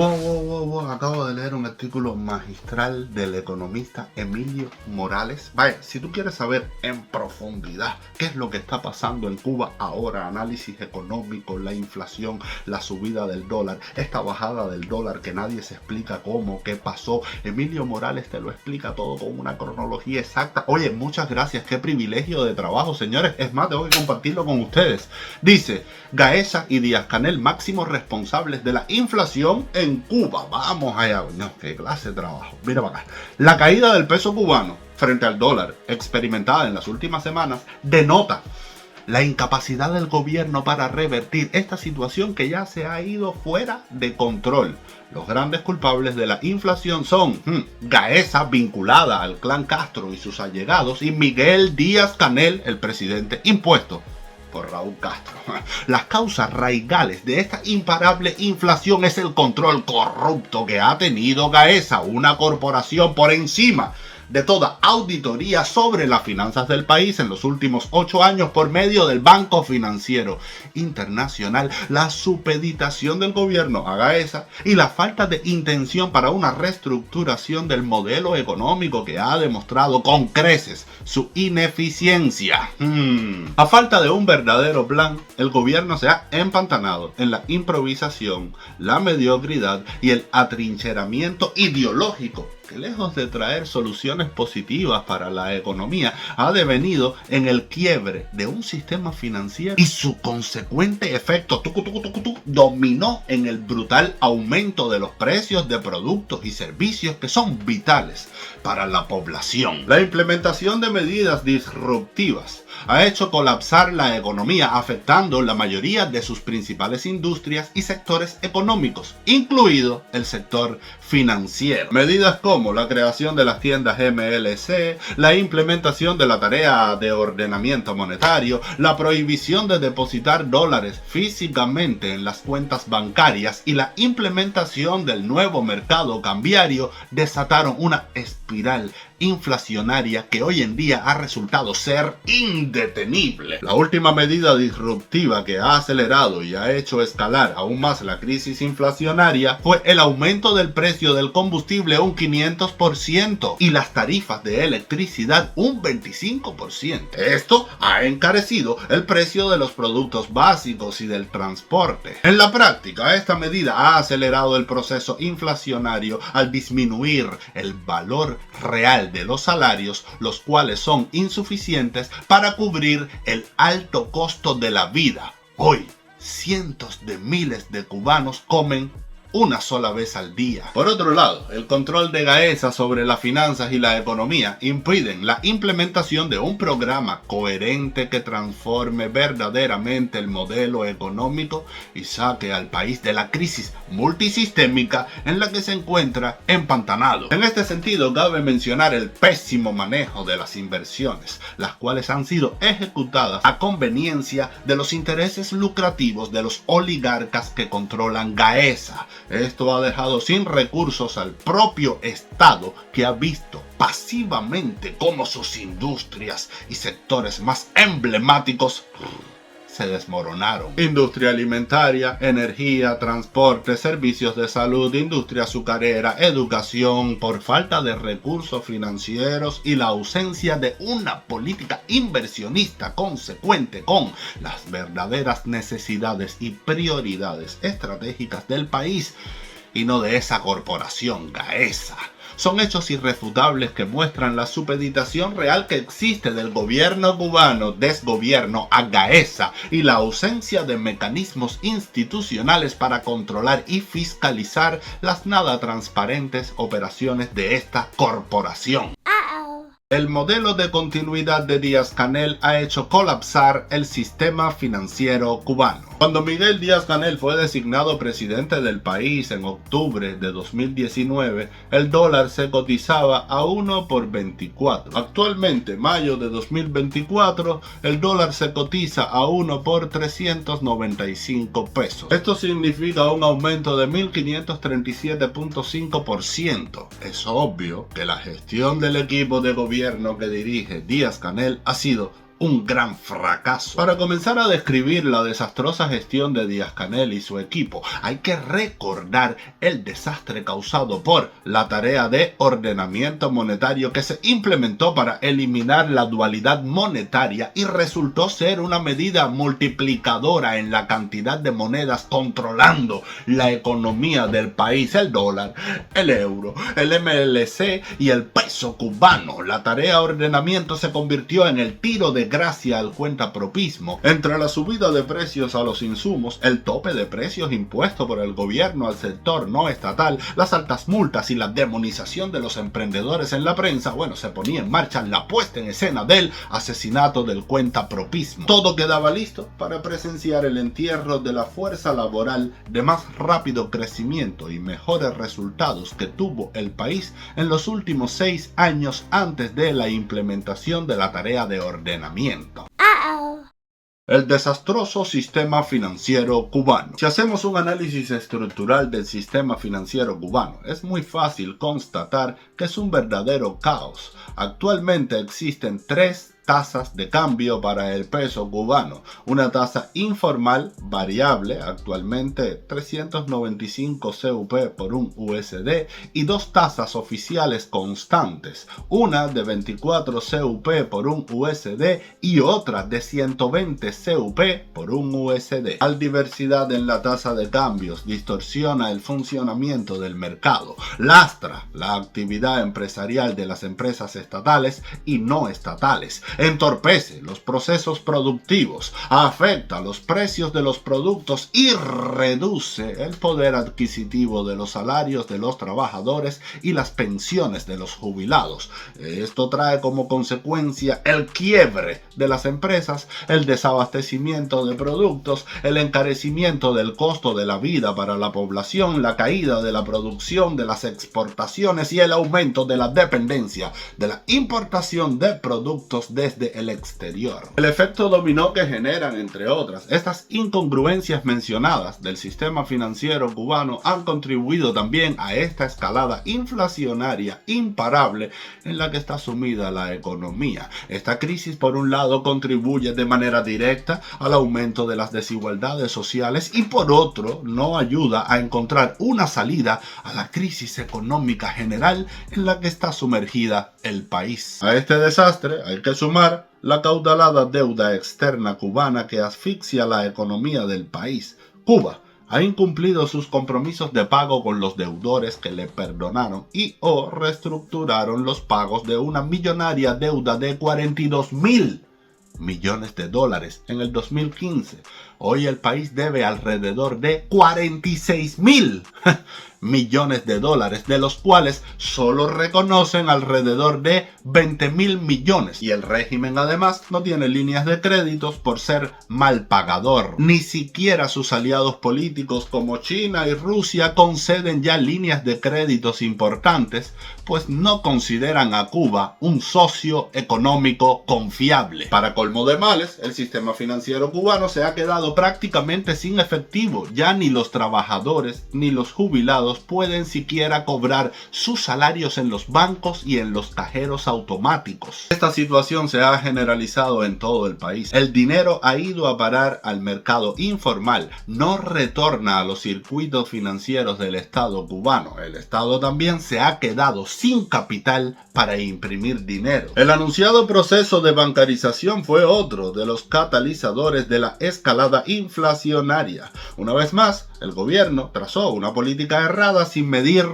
Acabo de leer un artículo magistral del economista Emilio Morales. Vaya, si tú quieres saber en profundidad qué es lo que está pasando en Cuba ahora, análisis económico, la inflación, la subida del dólar, esta bajada del dólar que nadie se explica cómo, qué pasó, Emilio Morales te lo explica todo con una cronología exacta. Oye, muchas gracias, qué privilegio de trabajo, señores. Es más, tengo que compartirlo con ustedes. Dice, Gaesa y Díaz-Canel, máximos responsables de la inflación en Cuba. Vamos allá. No, qué clase de trabajo. Mira para acá. La caída del peso cubano frente al dólar experimentada en las últimas semanas denota la incapacidad del gobierno para revertir esta situación que ya se ha ido fuera de control. Los grandes culpables de la inflación son Gaesa, vinculada al clan Castro y sus allegados, y Miguel Díaz-Canel, el presidente impuesto por Raúl Castro. Las causas raigales de esta imparable inflación es el control corrupto que ha tenido Gaesa, una corporación por encima de toda auditoría sobre las finanzas del país en los últimos 8 años por medio del Banco Financiero Internacional, la supeditación del gobierno a Gaesa y la falta de intención para una reestructuración del modelo económico que ha demostrado con creces su ineficiencia. A falta de un verdadero plan, el gobierno se ha empantanado en la improvisación, la mediocridad y el atrincheramiento ideológico que, lejos de traer soluciones positivas para la economía, ha devenido en el quiebre de un sistema financiero y su consecuente efecto dominó en el brutal aumento de los precios de productos y servicios que son vitales para la población. La implementación de medidas disruptivas ha hecho colapsar la economía, afectando la mayoría de sus principales industrias y sectores económicos, incluido el sector financiero. Medidas como la creación de las tiendas MLC, la implementación de la tarea de ordenamiento monetario, la prohibición de depositar dólares físicamente en las cuentas bancarias y la implementación del nuevo mercado cambiario desataron una espiral inflacionaria que hoy en día ha resultado ser indetenible. La última medida disruptiva que ha acelerado y ha hecho escalar aún más la crisis inflacionaria fue el aumento del precio del combustible un 500% y las tarifas de electricidad un 25%. Esto ha encarecido el precio de los productos básicos y del transporte. En la práctica, esta medida ha acelerado el proceso inflacionario al disminuir el valor real de los salarios, los cuales son insuficientes para cubrir el alto costo de la vida. Hoy, cientos de miles de cubanos comen una sola vez al día. Por otro lado, el control de Gaesa sobre las finanzas y la economía impiden la implementación de un programa coherente que transforme verdaderamente el modelo económico y saque al país de la crisis multisistémica en la que se encuentra empantanado. En este sentido, cabe mencionar el pésimo manejo de las inversiones, las cuales han sido ejecutadas a conveniencia de los intereses lucrativos de los oligarcas que controlan Gaesa. Esto ha dejado sin recursos al propio Estado, que ha visto pasivamente cómo sus industrias y sectores más emblemáticos se desmoronaron. Industria alimentaria, energía, transporte, servicios de salud, industria azucarera, educación, por falta de recursos financieros y la ausencia de una política inversionista consecuente con las verdaderas necesidades y prioridades estratégicas del país y no de esa corporación Gaesa. Son hechos irrefutables que muestran la supeditación real que existe del gobierno cubano, desgobierno a Gaesa, y la ausencia de mecanismos institucionales para controlar y fiscalizar las nada transparentes operaciones de esta corporación. El modelo de continuidad de Díaz-Canel ha hecho colapsar el sistema financiero cubano. Cuando Miguel Díaz-Canel fue designado presidente del país en octubre de 2019, el dólar se cotizaba a 1 por 24. Actualmente, mayo de 2024, el dólar se cotiza a 1 por 395 pesos. Esto significa un aumento de 1.537.5%. Es obvio que la gestión del equipo de gobierno que dirige Díaz-Canel ha sido un gran fracaso. Para comenzar a describir la desastrosa gestión de Díaz-Canel y su equipo, hay que recordar el desastre causado por la tarea de ordenamiento monetario que se implementó para eliminar la dualidad monetaria y resultó ser una medida multiplicadora en la cantidad de monedas controlando la economía del país, el dólar, el euro, el MLC y el peso cubano. La tarea ordenamiento se convirtió en el tiro de gracia al cuentapropismo. Entre la subida de precios a los insumos, el tope de precios impuesto por el gobierno al sector no estatal, las altas multas y la demonización de los emprendedores en la prensa, se ponía en marcha la puesta en escena del asesinato del cuentapropismo. Todo quedaba listo para presenciar el entierro de la fuerza laboral de más rápido crecimiento y mejores resultados que tuvo el país en los últimos 6 años antes de la implementación de la tarea de ordenamiento. El desastroso sistema financiero cubano. Si hacemos un análisis estructural del sistema financiero cubano, es muy fácil constatar que es un verdadero caos. Actualmente existen 3 tasas de cambio para el peso cubano. Una tasa informal variable, actualmente 395 CUP por un USD, y 2 tasas oficiales constantes, una de 24 CUP por un USD y otra de 120 CUP por un USD. La diversidad en la tasa de cambios distorsiona el funcionamiento del mercado, lastra la actividad empresarial de las empresas estatales y no estatales, entorpece los procesos productivos, afecta los precios de los productos y reduce el poder adquisitivo de los salarios de los trabajadores y las pensiones de los jubilados. Esto trae como consecuencia el quiebre de las empresas, el desabastecimiento de productos, el encarecimiento del costo de la vida para la población, la caída de la producción, de las exportaciones y el aumento de la dependencia de la importación de productos desde el exterior. El efecto dominó que generan, entre otras, estas incongruencias mencionadas del sistema financiero cubano han contribuido también a esta escalada inflacionaria imparable en la que está sumida la economía. Esta crisis, por un lado, contribuye de manera directa al aumento de las desigualdades sociales y por otro, no ayuda a encontrar una salida a la crisis económica general en la que está sumergida el país. A este desastre hay que sumar la caudalada deuda externa cubana que asfixia la economía del país. Cuba ha incumplido sus compromisos de pago con los deudores que le perdonaron y o reestructuraron los pagos de una millonaria deuda de 42.000 millones de dólares en el 2015. Hoy el país debe alrededor de 46.000 millones de dólares, de los cuales solo reconocen alrededor de 20.000 millones. Y el régimen además no tiene líneas de créditos por ser mal pagador. Ni siquiera sus aliados políticos como China y Rusia conceden ya líneas de créditos importantes, pues no consideran a Cuba un socio económico confiable. Para colmo de males, el sistema financiero cubano se ha quedado prácticamente sin efectivo. Ya ni los trabajadores ni los jubilados pueden siquiera cobrar sus salarios en los bancos y en los cajeros automáticos. Esta situación se ha generalizado en todo el país. El dinero ha ido a parar al mercado informal, no retorna a los circuitos financieros del Estado cubano. El Estado también se ha quedado sin capital para imprimir dinero. El anunciado proceso de bancarización fue otro de los catalizadores de la escalada inflacionaria. Una vez más, el gobierno trazó una política errada sin medir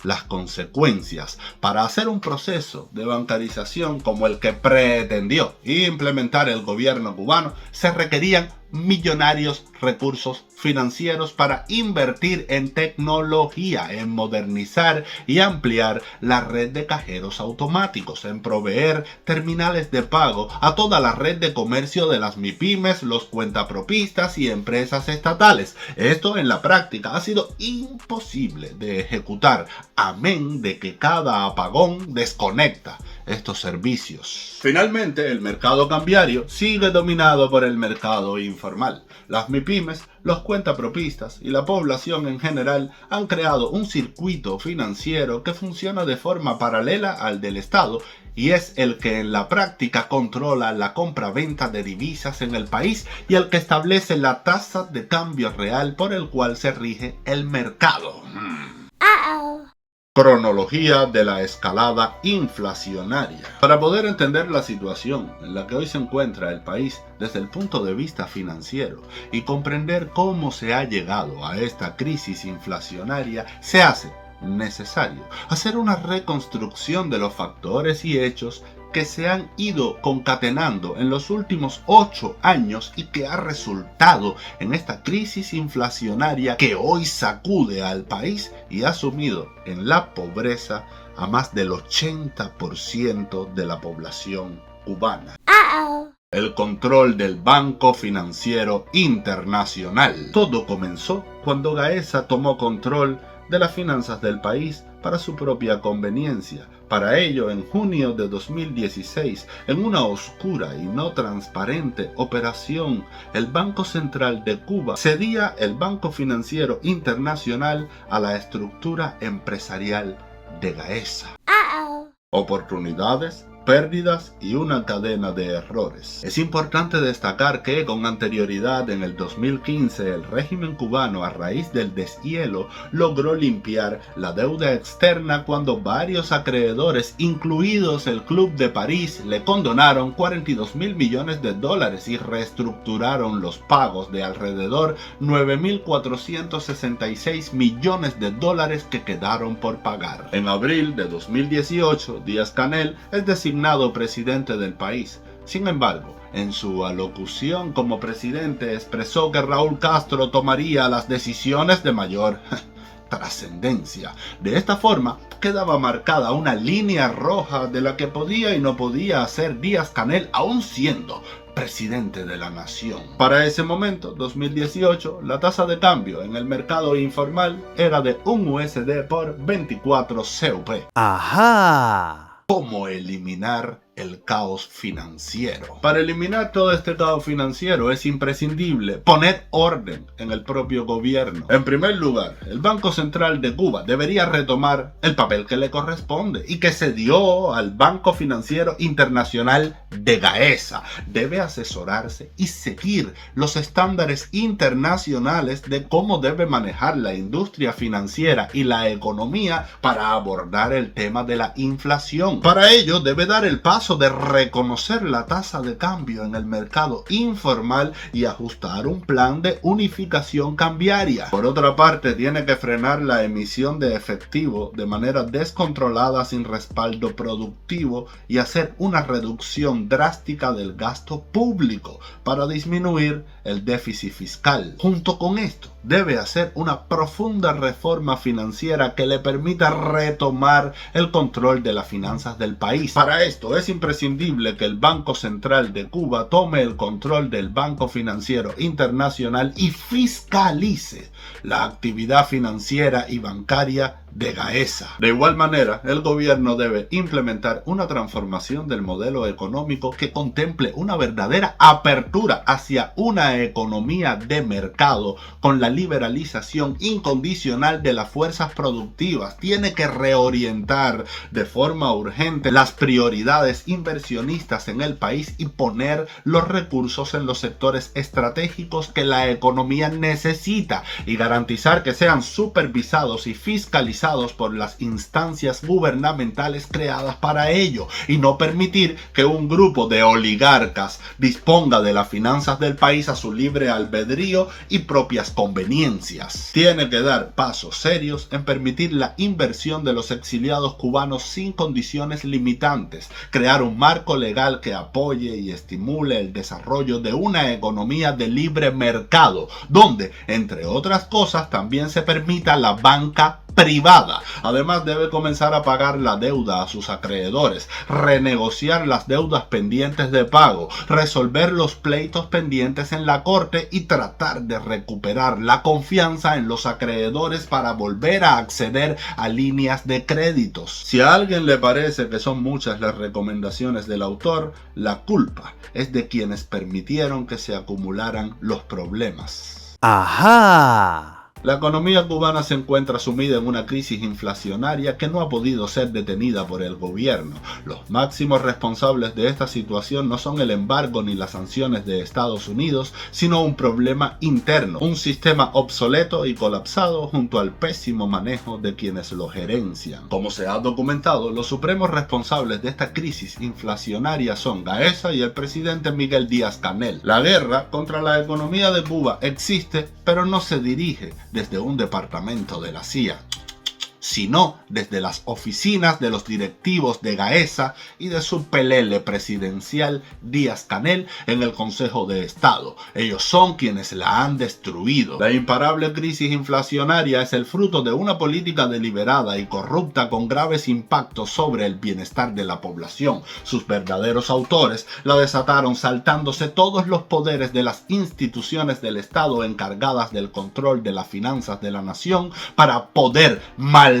las consecuencias. Para hacer un proceso de bancarización como el que pretendió implementar el gobierno cubano, se requerían millonarios recursos financieros para invertir en tecnología, en modernizar y ampliar la red de cajeros automáticos, en proveer terminales de pago a toda la red de comercio de las MIPYMES, los cuentapropistas y empresas estatales. Esto en la práctica ha sido imposible de ejecutar, amén de que cada apagón desconecta estos servicios. Finalmente, el mercado cambiario sigue dominado por el mercado informal. Las MIPYMES los cuentapropistas y la población en general han creado un circuito financiero que funciona de forma paralela al del Estado y es el que en la práctica controla la compra-venta de divisas en el país y el que establece la tasa de cambio real por el cual se rige el mercado. Cronología de la escalada inflacionaria. Para poder entender la situación en la que hoy se encuentra el país desde el punto de vista financiero y comprender cómo se ha llegado a esta crisis inflacionaria, se hace necesario hacer una reconstrucción de los factores y hechos que se han ido concatenando en los últimos 8 años y que ha resultado en esta crisis inflacionaria que hoy sacude al país y ha sumido en la pobreza a más del 80% de la población cubana. El control del Banco Financiero Internacional. Todo comenzó cuando Gaesa tomó control de las finanzas del país para su propia conveniencia. Para ello, en junio de 2016, en una oscura y no transparente operación, el Banco Central de Cuba cedía el Banco Financiero Internacional a la estructura empresarial de Gaesa. Oportunidades, pérdidas y una cadena de errores. Es importante destacar que con anterioridad en el 2015 el régimen cubano a raíz del deshielo logró limpiar la deuda externa cuando varios acreedores, incluidos el Club de París, le condonaron 42.000 millones de dólares y reestructuraron los pagos de alrededor 9.466 millones de dólares que quedaron por pagar. En abril de 2018, Díaz-Canel es designado presidente del país. Sin embargo, en su alocución como presidente expresó que Raúl Castro tomaría las decisiones de mayor trascendencia. De esta forma, quedaba marcada una línea roja de la que podía y no podía hacer Díaz-Canel aún siendo presidente de la nación. Para ese momento, 2018, la tasa de cambio en el mercado informal era de 1 USD por 24 CUP. ¡Ajá! ¿Cómo eliminar el caos financiero? Para eliminar todo este caos financiero es imprescindible poner orden en el propio gobierno. En primer lugar, el Banco Central de Cuba debería retomar el papel que le corresponde y que se dio al Banco Financiero Internacional de Gaesa. Debe asesorarse y seguir los estándares internacionales de cómo debe manejar la industria financiera y la economía para abordar el tema de la inflación. Para ello debe dar el paso de reconocer la tasa de cambio en el mercado informal y ajustar un plan de unificación cambiaria. Por otra parte, tiene que frenar la emisión de efectivo de manera descontrolada sin respaldo productivo y hacer una reducción drástica del gasto público para disminuir el déficit fiscal. Junto con esto, debe hacer una profunda reforma financiera que le permita retomar el control de las finanzas del país. Para esto es imprescindible que el Banco Central de Cuba tome el control del Banco Financiero Internacional y fiscalice la actividad financiera y bancaria de Gaesa. De igual manera, el gobierno debe implementar una transformación del modelo económico que contemple una verdadera apertura hacia una economía de mercado con la liberalización incondicional de las fuerzas productivas. Tiene que reorientar de forma urgente las prioridades inversionistas en el país y poner los recursos en los sectores estratégicos que la economía necesita y garantizar que sean supervisados y fiscalizados por las instancias gubernamentales creadas para ello y no permitir que un grupo de oligarcas disponga de las finanzas del país a su libre albedrío y propias conveniencias. Tiene que dar pasos serios en permitir la inversión de los exiliados cubanos sin condiciones limitantes, crear un marco legal que apoye y estimule el desarrollo de una economía de libre mercado, donde, entre otras cosas, también se permita la banca privada. Además, debe comenzar a pagar la deuda a sus acreedores, renegociar las deudas pendientes de pago, resolver los pleitos pendientes en la corte y tratar de recuperar la confianza en los acreedores para volver a acceder a líneas de créditos. Si a alguien le parece que son muchas las recomendaciones del autor, la culpa es de quienes permitieron que se acumularan los problemas. ¡Ajá! La economía cubana se encuentra sumida en una crisis inflacionaria que no ha podido ser detenida por el gobierno. Los máximos responsables de esta situación no son el embargo ni las sanciones de Estados Unidos, sino un problema interno, un sistema obsoleto y colapsado junto al pésimo manejo de quienes lo gerencian. Como se ha documentado, los supremos responsables de esta crisis inflacionaria son Gaesa y el presidente Miguel Díaz-Canel. La guerra contra la economía de Cuba existe, pero no se dirige desde un departamento de la CIA, sino desde las oficinas de los directivos de Gaesa y de su pelele presidencial Díaz-Canel en el Consejo de Estado. Ellos son quienes la han destruido. La imparable crisis inflacionaria es el fruto de una política deliberada y corrupta con graves impactos sobre el bienestar de la población. Sus verdaderos autores la desataron saltándose todos los poderes de las instituciones del Estado encargadas del control de las finanzas de la nación para poder malversar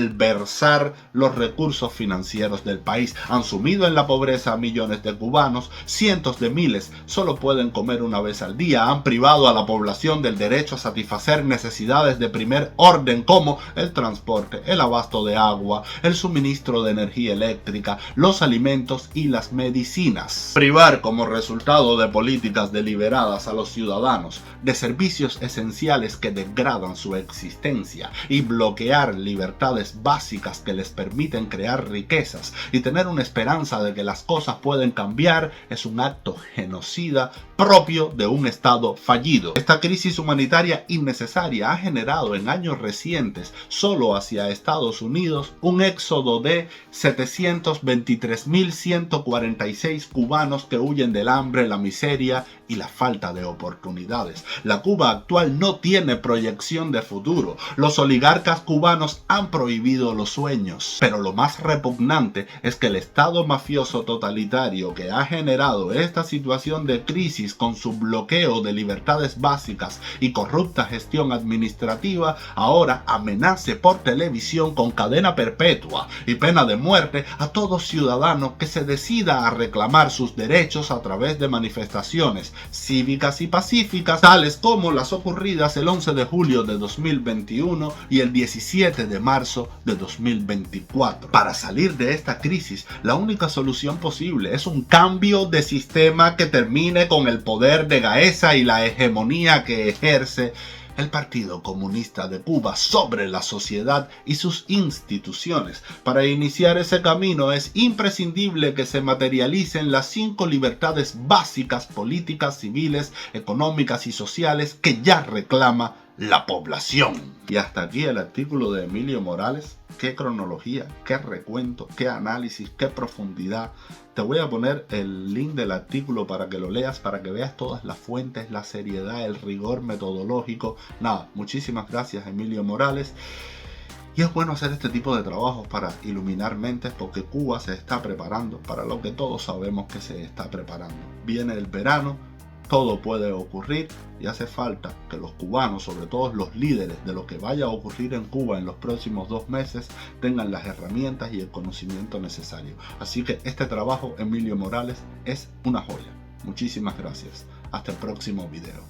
los recursos financieros del país. Han sumido en la pobreza a millones de cubanos, cientos de miles solo pueden comer una vez al día, han privado a la población del derecho a satisfacer necesidades de primer orden como el transporte, el abasto de agua, el suministro de energía eléctrica, los alimentos y las medicinas. Privar como resultado de políticas deliberadas a los ciudadanos de servicios esenciales que degradan su existencia y bloquear libertades básicas que les permiten crear riquezas y tener una esperanza de que las cosas pueden cambiar es un acto genocida propio de un Estado fallido. Esta crisis humanitaria innecesaria ha generado en años recientes solo hacia Estados Unidos un éxodo de 723.146 cubanos que huyen del hambre, la miseria y la falta de oportunidades. La Cuba actual no tiene proyección de futuro. Los oligarcas cubanos han prohibido los sueños. Pero lo más repugnante es que el Estado mafioso totalitario que ha generado esta situación de crisis con su bloqueo de libertades básicas y corrupta gestión administrativa ahora amenace por televisión con cadena perpetua y pena de muerte a todo ciudadano que se decida a reclamar sus derechos a través de manifestaciones cívicas y pacíficas, tales como las ocurridas el 11 de julio de 2021 y el 17 de marzo de 2024. Para salir de esta crisis, la única solución posible es un cambio de sistema que termine con el poder de Gaesa y la hegemonía que ejerce el Partido Comunista de Cuba sobre la sociedad y sus instituciones. Para iniciar ese camino es imprescindible que se materialicen las 5 libertades básicas políticas, civiles, económicas y sociales que ya reclama la población. Y hasta aquí el artículo de Emilio Morales. Qué cronología, qué recuento, qué análisis, qué profundidad. Te voy a poner el link del artículo para que lo leas, para que veas todas las fuentes, la seriedad, el rigor metodológico. Nada, muchísimas gracias Emilio Morales. Y es bueno hacer este tipo de trabajos para iluminar mentes porque Cuba se está preparando para lo que todos sabemos que se está preparando. Viene el verano. Todo puede ocurrir y hace falta que los cubanos, sobre todo los líderes de lo que vaya a ocurrir en Cuba en los próximos 2 meses, tengan las herramientas y el conocimiento necesario. Así que este trabajo, Emilio Morales, es una joya. Muchísimas gracias. Hasta el próximo video.